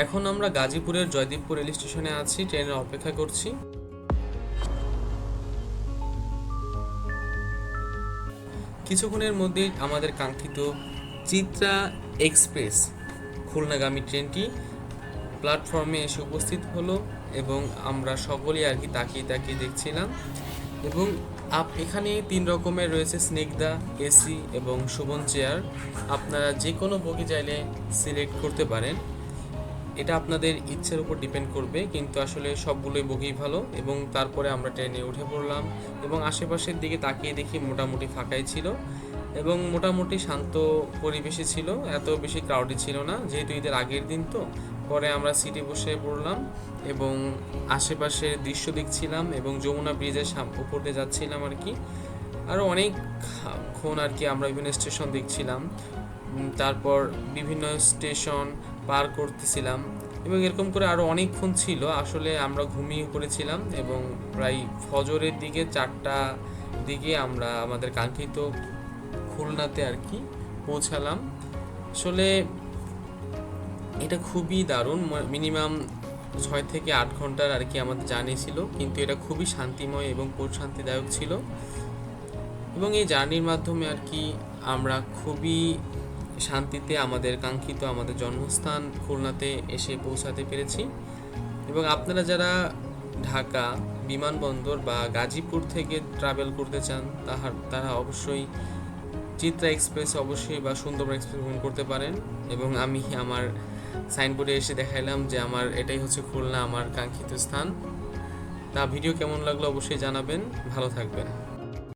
এখন আমরা গাজীপুরের জয়দীবপুর রেল স্টেশনে আছি, ট্রেনের অপেক্ষা করছি। কিছুক্ষণের মধ্যেই আমাদের কাঙ্ক্ষিত চিত্রা এক্সপ্রেস খুলনাগামী ট্রেনটি প্ল্যাটফর্মে এসে উপস্থিত হলো এবং আমরা সকলেই আর কি তাকিয়ে তাকিয়ে দেখছিলাম। এবং এখানে 3 রকমের রয়েছে, স্নিগ্ধা, এসি এবং শোভন চেয়ার। আপনারা যে কোনো বগি চাইলে সিলেক্ট করতে পারেন, এটা আপনাদের ইচ্ছের উপর ডিপেন্ড করবে, কিন্তু আসলে সবগুলোই বগি ভালো। এবং তারপরে আমরা ট্রেনে উঠে পড়লাম এবং আশেপাশের দিকে তাকিয়ে দেখি মোটামুটি ফাঁকাই ছিল এবং মোটামুটি শান্ত পরিবেশে ছিল, এত বেশি ক্রাউডি ছিল না, যেহেতু ঈদের আগের দিন তো। পরে আমরা সিটে বসে পড়লাম এবং আশেপাশের দৃশ্য দেখছিলাম এবং যমুনা ব্রিজের উপর দিয়ে যাচ্ছিলাম আর কি। আরও অনেকক্ষণ আর কি আমরা বিভিন্ন স্টেশন দেখছিলাম, তারপর বিভিন্ন স্টেশন পার করতেছিলাম এবং এরকম করে আরও অনেকক্ষণ ছিল। আসলে আমরা ঘুমিয়ে পড়েছিলাম এবং প্রায় ফজরের দিকে 4টা দিকে আমরা আমাদের কাঙ্ক্ষিত খুলনাতে আর কি পৌঁছালাম। আসলে এটা খুবই দারুণ, মিনিমাম 6 থেকে 8 ঘন্টার আর কি আমাদের জার্নি ছিল, কিন্তু এটা খুবই শান্তিময় এবং প্রশান্তিদায়ক ছিল। এবং এই জার্নির মাধ্যমে আর কি আমরা খুবই শান্তিতে আমাদের কাঙ্ক্ষিত আমাদের জন্মস্থান খুলনাতে এসে পৌঁছাতে পেরেছি। এবং আপনারা যারা ঢাকা বিমানবন্দর বা গাজীপুর থেকে ট্রাভেল করতে চান তারা অবশ্যই চিত্রা এক্সপ্রেস অবশ্যই বা সুন্দরবন এক্সপ্রেস গ্রহণ করতে পারেন। এবং আমি আমার সাইনবোর্ডে এসে দেখাইলাম যে আমার এটাই হচ্ছে খুলনা, আমার কাঙ্ক্ষিত স্থান। তা ভিডিও কেমন লাগলো অবশ্যই জানাবেন। ভালো থাকবেন।